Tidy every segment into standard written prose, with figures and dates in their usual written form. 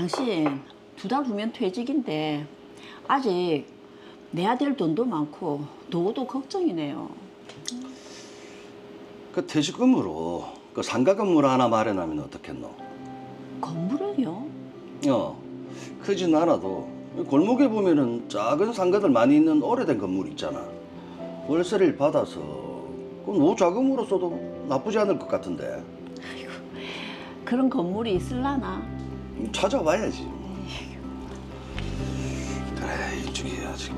당신 2달 후면 퇴직인데 아직 내야 될 돈도 많고 노후도 걱정이네요. 그 퇴직금으로 그 상가 건물 하나 마련하면 어떻겠노? 건물을요? 크진 않아도 골목에 보면은 작은 상가들 많이 있는 오래된 건물 있잖아. 월세를 받아서 그 노후 자금으로 써도 나쁘지 않을 것 같은데. 그런 건물이 있을라나? 찾아봐야지. 그래, 이쪽이 아직.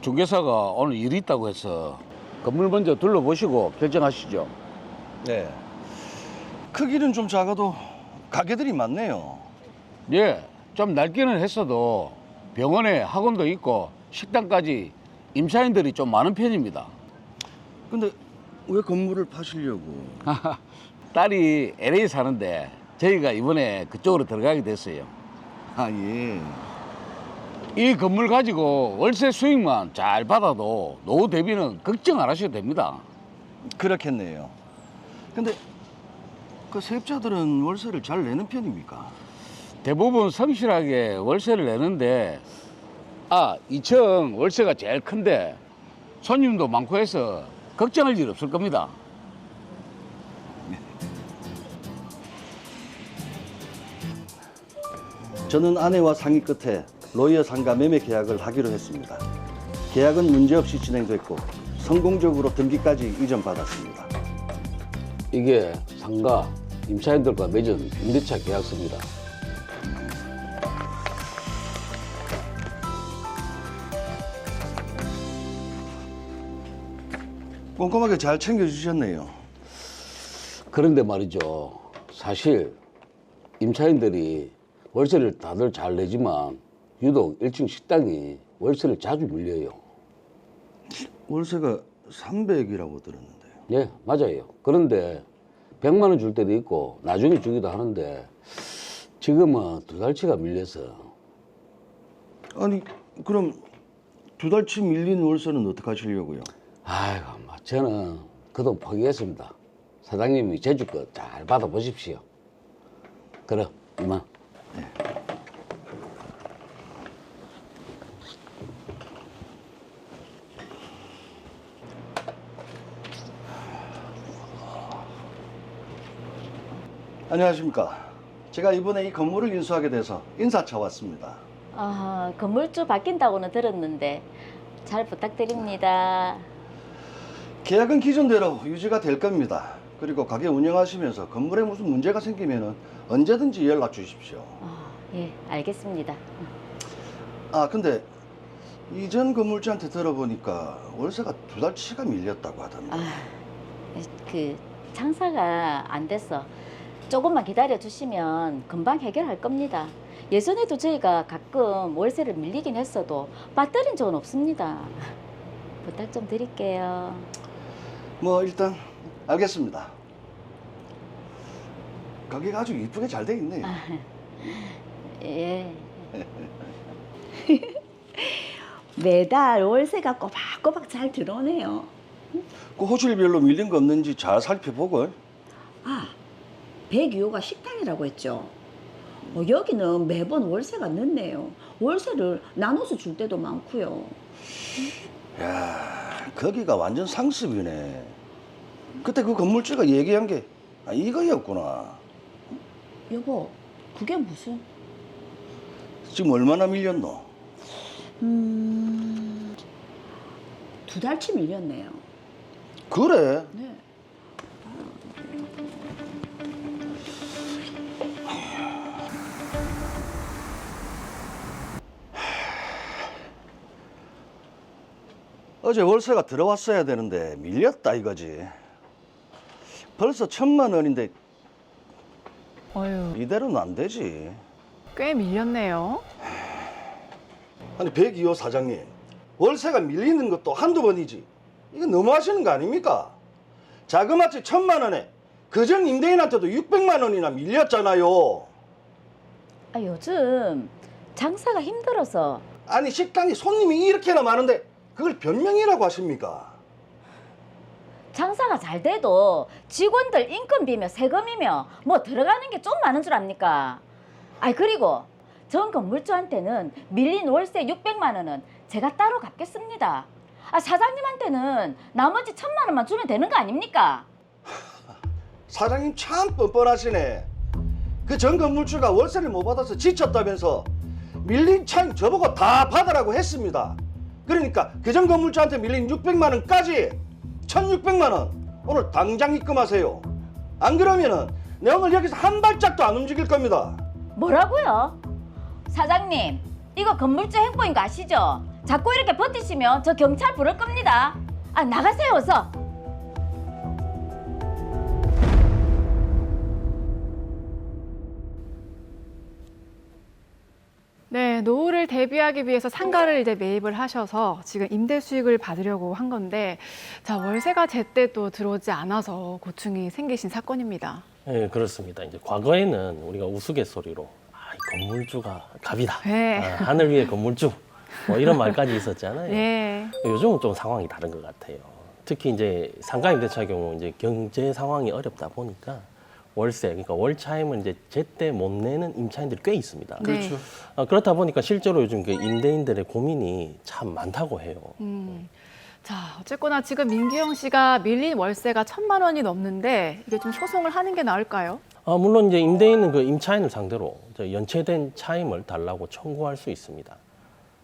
중개사가 오늘 일이 있다고 해서 건물 먼저 둘러보시고 결정하시죠. 네. 크기는 좀 작아도 가게들이 많네요. 예, 좀 낡기는 했어도 병원에 학원도 있고 식당까지 임차인들이 좀 많은 편입니다. 근데 왜 건물을 파시려고? 딸이 LA 사는데 저희가 이번에 그쪽으로 들어가게 됐어요. 아, 예. 이 건물 가지고 월세 수익만 잘 받아도 노후 대비는 걱정 안 하셔도 됩니다. 그렇겠네요. 근데 그 세입자들은 월세를 잘 내는 편입니까? 대부분 성실하게 월세를 내는데 2층 월세가 제일 큰데 손님도 많고 해서 걱정할 일 없을 겁니다. 저는 아내와 상의 끝에 로이어 상가 매매 계약을 하기로 했습니다. 계약은 문제없이 진행됐고 성공적으로 등기까지 이전받았습니다. 이게 상가 임차인들과 맺은 임대차 계약서입니다. 꼼꼼하게 잘 챙겨주셨네요. 그런데 말이죠. 사실 임차인들이 월세를 다들 잘 내지만 유독 1층 식당이 월세를 자주 밀려요. 월세가 300이라고 들었는데요. 네, 맞아요. 그런데 100만 원 줄 때도 있고 나중에 주기도 하는데 지금은 2달치가 밀려서. 아니, 그럼 2달치 밀린 월세는 어떻게 하시려고요? 아이고, 저는 그 돈 포기했습니다. 사장님이 제주껏 잘 받아보십시오. 그럼 이만. 안녕하십니까. 제가 이번에 이 건물을 인수하게 돼서 인사차 왔습니다. 건물주 바뀐다고는 들었는데 잘 부탁드립니다. 계약은 기존대로 유지가 될 겁니다. 그리고 가게 운영하시면서 건물에 무슨 문제가 생기면 언제든지 연락 주십시오. 예, 알겠습니다. 근데 이전 건물주한테 들어보니까 월세가 2달치가 밀렸다고 하던데. 그 장사가 안 돼서 조금만 기다려 주시면 금방 해결할 겁니다. 예전에도 저희가 가끔 월세를 밀리긴 했어도 빠뜨린 적은 없습니다. 부탁 좀 드릴게요. 뭐 일단 알겠습니다. 가게가 아주 이쁘게 잘 돼 있네요. 예. 매달 월세가 꼬박꼬박 잘 들어오네요. 그 호실별로 밀린 거 없는지 잘 살펴보고. 102호가 식당이라고 했죠. 여기는 매번 월세가 늦네요. 월세를 나눠서 줄 때도 많고요. 야, 거기가 완전 상습이네. 그때 그 건물주가 얘기한 게 이거였구나. 여보, 그게 무슨? 지금 얼마나 밀렸노? 2달치 밀렸네요. 그래? 네. 어제 월세가 들어왔어야 되는데 밀렸다 이거지. 벌써 1,000만 원인데 어휴, 이대로는 안 되지. 꽤 밀렸네요. 아니 102호 사장님, 월세가 밀리는 것도 한두 번이지. 이거 너무하시는 거 아닙니까? 자그마치 1,000만 원에 그전 임대인한테도 600만 원이나 밀렸잖아요. 요즘 장사가 힘들어서 아니 식당에 손님이 이렇게나 많은데 그걸 변명이라고 하십니까? 장사가 잘 돼도 직원들 인건비며 세금이며 뭐 들어가는 게 좀 많은 줄 압니까? 아이 그리고 전 건물주한테는 밀린 월세 600만 원은 제가 따로 갚겠습니다. 아 사장님한테는 나머지 1000만 원만 주면 되는 거 아닙니까? 사장님 참 뻔뻔하시네. 그 전 건물주가 월세를 못 받아서 지쳤다면서 밀린 차임 저보고 다 받으라고 했습니다. 그러니까 그 전 건물주한테 밀린 600만 원까지 1600만 원 오늘 당장 입금하세요. 안 그러면은 내 오늘 여기서 한 발짝도 안 움직일 겁니다. 뭐라고요? 사장님 이거 건물주 행보인 거 아시죠? 자꾸 이렇게 버티시면 저 경찰 부를 겁니다. 아 나가세요 어서. 네, 노후를 대비하기 위해서 상가를 이제 매입을 하셔서 지금 임대 수익을 받으려고 한 건데, 자, 월세가 제때 또 들어오지 않아서 고충이 생기신 사건입니다. 네, 그렇습니다. 이제 과거에는 우리가 우스갯소리로 이 건물주가 갑이다. 네. 하늘 위의 건물주. 뭐 이런 말까지 있었잖아요. 네. 요즘은 좀 상황이 다른 것 같아요. 특히 이제 상가 임대차의 경우 이제 경제 상황이 어렵다 보니까 월세, 그러니까 월차임을 이제 제때 못 내는 임차인들이 꽤 있습니다. 네. 그렇다 보니까 실제로 요즘 그 임대인들의 고민이 참 많다고 해요. 자, 어쨌거나 지금 민규영 씨가 밀린 월세가 1000만 원이 넘는데 이게 좀 소송을 하는 게 나을까요? 물론 이제 임대인은 그 임차인을 상대로 이제 연체된 차임을 달라고 청구할 수 있습니다.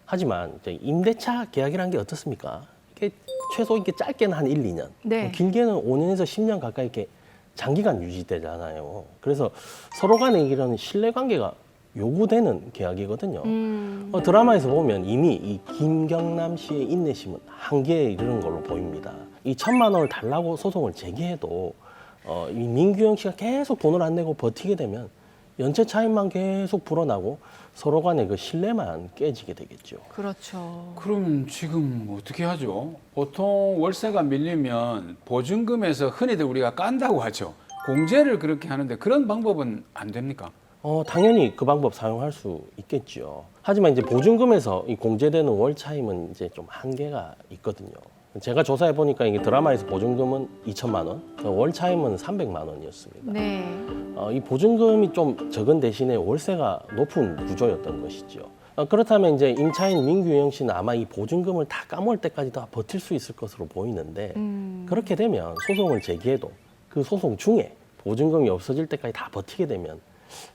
하지만 이제 임대차 계약이라는 게 어떻습니까? 이게 최소 이게 짧게는 한 1, 2년, 네. 길게는 5년에서 10년 가까이 이렇게 장기간 유지되잖아요. 그래서 서로 간에 이런 신뢰관계가 요구되는 계약이거든요. 드라마에서 보면 이미 이 김경남 씨의 인내심은 한계에 이르는 걸로 보입니다. 이 1000만 원을 달라고 소송을 제기해도 이 민규영 씨가 계속 돈을 안 내고 버티게 되면 연체 차임만 계속 불어나고 서로 간의 그 신뢰만 깨지게 되겠죠. 그렇죠. 그럼 지금 어떻게 하죠? 보통 월세가 밀리면 보증금에서 흔히들 우리가 깐다고 하죠. 공제를 그렇게 하는데 그런 방법은 안 됩니까? 당연히 그 방법 사용할 수 있겠죠. 하지만 이제 보증금에서 이 공제되는 월 차임은 이제 좀 한계가 있거든요. 제가 조사해 보니까 이게 드라마에서 보증금은 2천만 원, 월 차임은 300만 원이었습니다. 네. 이 보증금이 좀 적은 대신에 월세가 높은 구조였던 것이죠. 그렇다면 이제 임차인 민규영 씨는 아마 이 보증금을 다 까먹을 때까지 다 버틸 수 있을 것으로 보이는데 그렇게 되면 소송을 제기해도 그 소송 중에 보증금이 없어질 때까지 다 버티게 되면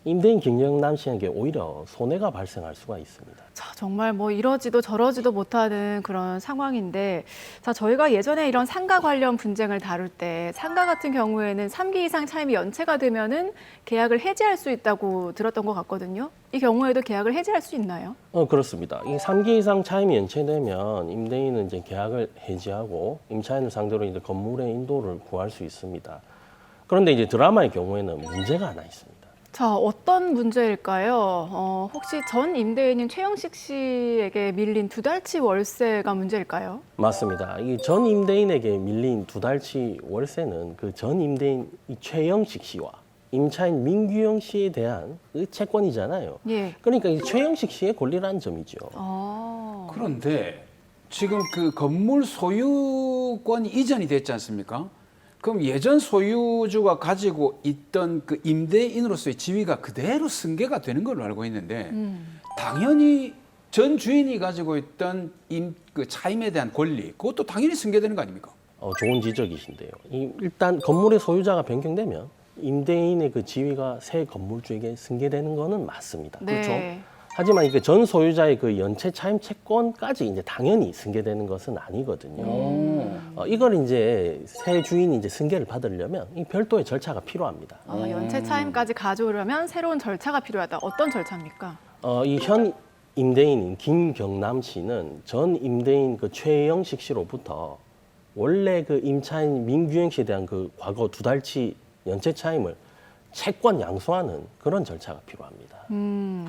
임대인 김경남 씨에게 오히려 손해가 발생할 수가 있습니다. 자, 정말 뭐 이러지도 저러지도 못하는 그런 상황인데, 자, 저희가 예전에 이런 상가 관련 분쟁을 다룰 때 상가 같은 경우에는 3기 이상 차임이 연체가 되면은 계약을 해지할 수 있다고 들었던 것 같거든요. 이 경우에도 계약을 해지할 수 있나요? 그렇습니다. 이 3기 이상 차임이 연체되면 임대인은 이제 계약을 해지하고 임차인을 상대로 이제 건물의 인도를 구할 수 있습니다. 그런데 이제 드라마의 경우에는 문제가 하나 있습니다. 자, 어떤 문제일까요? 혹시 전 임대인인 최영식 씨에게 밀린 2달치 월세가 문제일까요? 맞습니다. 이 전 임대인에게 밀린 2달치 월세는 그 전 임대인 이 최영식 씨와 임차인 민규영 씨에 대한 그 채권이잖아요. 예. 그러니까 이 최영식 씨의 권리라는 점이죠. 그런데 지금 그 건물 소유권이 이전이 됐지 않습니까? 그럼 예전 소유주가 가지고 있던 그 임대인으로서의 지위가 그대로 승계가 되는 걸로 알고 있는데 당연히 전 주인이 가지고 있던 그 차임에 대한 권리 그것도 당연히 승계되는 거 아닙니까? 좋은 지적이신데요. 일단 건물의 소유자가 변경되면 임대인의 그 지위가 새 건물주에게 승계되는 거는 맞습니다. 네. 그렇죠? 하지만 이게 전 소유자의 그 연체 차임 채권까지 이제 당연히 승계되는 것은 아니거든요. 이걸 이제 새 주인이 이제 승계를 받으려면 이 별도의 절차가 필요합니다. 연체 차임까지 가져오려면 새로운 절차가 필요하다. 어떤 절차입니까? 이 현 임대인인 김경남 씨는 전 임대인 그 최영식 씨로부터 원래 그 임차인 민규영 씨에 대한 그 과거 2달치 연체 차임을 채권 양수하는 그런 절차가 필요합니다.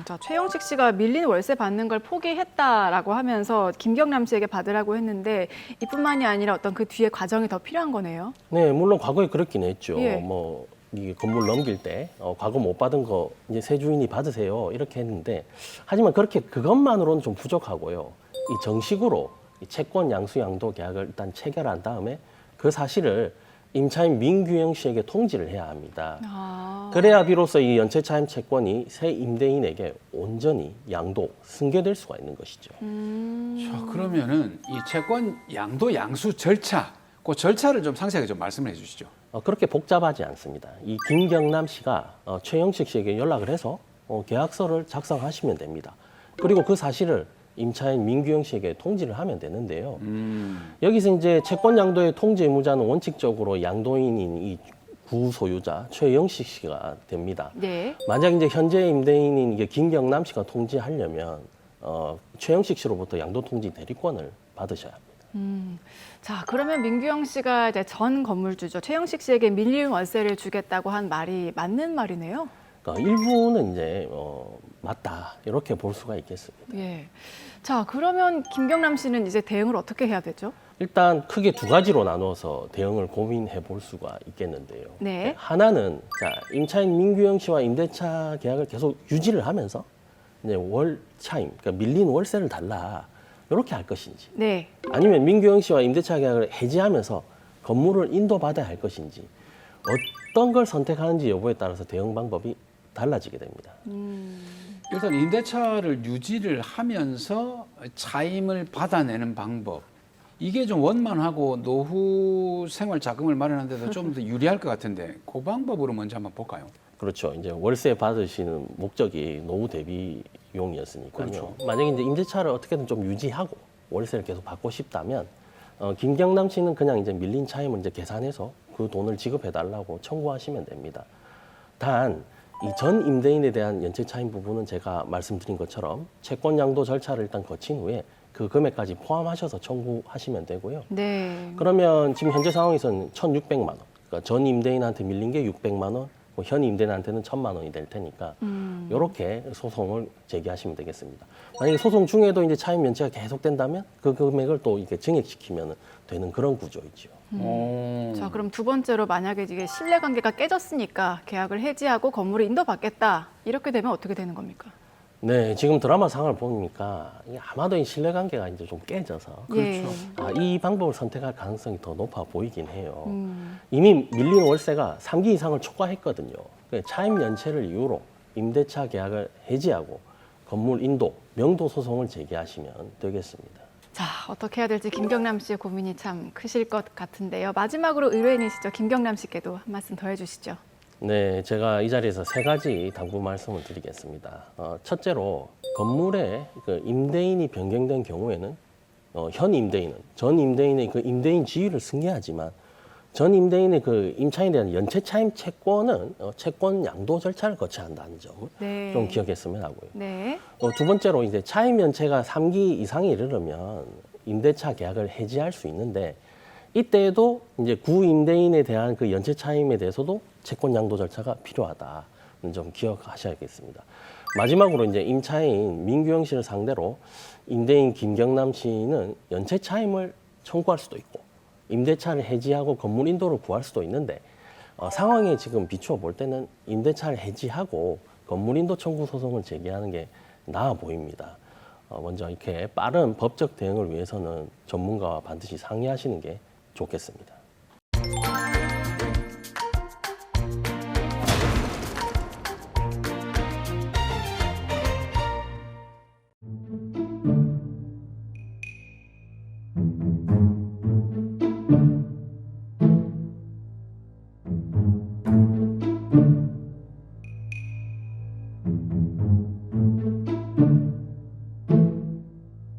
자, 최영식 씨가 밀린 월세 받는 걸 포기했다라고 하면서 김경남 씨에게 받으라고 했는데 이뿐만이 아니라 어떤 그 뒤에 과정이 더 필요한 거네요. 네, 물론 과거에 그렇긴 했죠. 예. 뭐 이 건물 넘길 때 과거 못 받은 거 이제 새 주인이 받으세요 이렇게 했는데 하지만 그렇게 그것만으로는 좀 부족하고요. 이 정식으로 이 채권 양수 양도 계약을 일단 체결한 다음에 그 사실을 임차인 민규영 씨에게 통지를 해야 합니다. 그래야 비로소 이 연체차임 채권이 새 임대인에게 온전히 양도 승계될 수가 있는 것이죠. 자, 그러면은 이 채권 양도 양수 절차, 그 절차를 좀 상세하게 좀 말씀을 해주시죠. 그렇게 복잡하지 않습니다. 이 김경남 씨가 최영식 씨에게 연락을 해서 계약서를 작성하시면 됩니다. 그리고 그 사실을 임차인 민규영 씨에게 통지를 하면 되는데요. 여기서 이제 채권 양도의 통지 의무자는 원칙적으로 양도인인 이 구소유자 최영식 씨가 됩니다. 네. 만약 이제 현재 임대인인 이게 김경남 씨가 통지하려면 최영식 씨로부터 양도 통지 대리권을 받으셔야 합니다. 자, 그러면 민규영 씨가 이제 전 건물주죠. 최영식 씨에게 밀린 월세를 주겠다고 한 말이 맞는 말이네요. 그러니까 일부는 이제 맞다 이렇게 볼 수가 있겠습니다. 예. 자, 그러면 김경남 씨는 이제 대응을 어떻게 해야 되죠? 일단 크게 두 가지로 나눠서 대응을 고민해 볼 수가 있겠는데요. 네. 하나는 자, 임차인 민규영 씨와 임대차 계약을 계속 유지를 하면서 이제 월 차임, 그러니까 밀린 월세를 달라 이렇게 할 것인지, 네. 아니면 민규영 씨와 임대차 계약을 해지하면서 건물을 인도받아야 할 것인지 어떤 걸 선택하는지 여부에 따라서 대응 방법이 달라지게 됩니다. 일단 임대차를 유지를 하면서 차임을 받아내는 방법, 이게 좀 원만하고 노후 생활 자금을 마련하는 데도 좀 더 유리할 것 같은데 그 방법으로 먼저 한번 볼까요? 그렇죠. 이제 월세 받으시는 목적이 노후 대비용이었으니까요. 그렇죠. 만약에 이제 임대차를 어떻게든 좀 유지하고 월세를 계속 받고 싶다면 김경남 씨는 그냥 이제 밀린 차임을 이제 계산해서 그 돈을 지급해 달라고 청구하시면 됩니다. 단 이 전 임대인에 대한 연체 차임 부분은 제가 말씀드린 것처럼 채권 양도 절차를 일단 거친 후에 그 금액까지 포함하셔서 청구하시면 되고요. 네. 그러면 지금 현재 상황에서는 1,600만 원. 그러니까 전 임대인한테 밀린 게 600만 원, 현 임대인한테는 1,000만 원이 될 테니까 이렇게 소송을 제기하시면 되겠습니다. 만약에 소송 중에도 이제 차임 연체가 계속된다면 그 금액을 또 이렇게 증액시키면 되는 그런 구조이죠. 자, 그럼 두 번째로 만약에 이게 신뢰관계가 깨졌으니까 계약을 해지하고 건물을 인도받겠다. 이렇게 되면 어떻게 되는 겁니까? 네, 지금 드라마 상황을 보니까 이게 아마도 이 신뢰관계가 이제 좀 깨져서 예. 이 방법을 선택할 가능성이 더 높아 보이긴 해요. 이미 밀린 월세가 3기 이상을 초과했거든요. 차임 연체를 이유로 임대차 계약을 해지하고 건물 인도, 명도 소송을 제기하시면 되겠습니다. 자, 어떻게 해야 될지 김경남 씨의 고민이 참 크실 것 같은데요. 마지막으로 의뢰인이시죠. 김경남 씨께도 한 말씀 더 해주시죠. 네, 제가 이 자리에서 세 가지 당부 말씀을 드리겠습니다. 첫째로 건물의 그 임대인이 변경된 경우에는 현 임대인은 전 임대인의 그 임대인 지위를 승계하지만 전 임대인의 그 임차인에 대한 연체 차임 채권은 채권 양도 절차를 거쳐야 한다는 점을 네. 좀 기억했으면 하고요. 네. 두 번째로 이제 차임 연체가 3기 이상에 이르르면 임대차 계약을 해지할 수 있는데 이때에도 이제 구 임대인에 대한 그 연체 차임에 대해서도 채권 양도 절차가 필요하다는 점 기억하셔야겠습니다. 마지막으로 이제 임차인 민규영 씨를 상대로 임대인 김경남 씨는 연체 차임을 청구할 수도 있고 임대차를 해지하고 건물 인도를 구할 수도 있는데 상황에 지금 비추어 볼 때는 임대차를 해지하고 건물 인도 청구 소송을 제기하는 게 나아 보입니다. 먼저 이렇게 빠른 법적 대응을 위해서는 전문가와 반드시 상의하시는 게 좋겠습니다.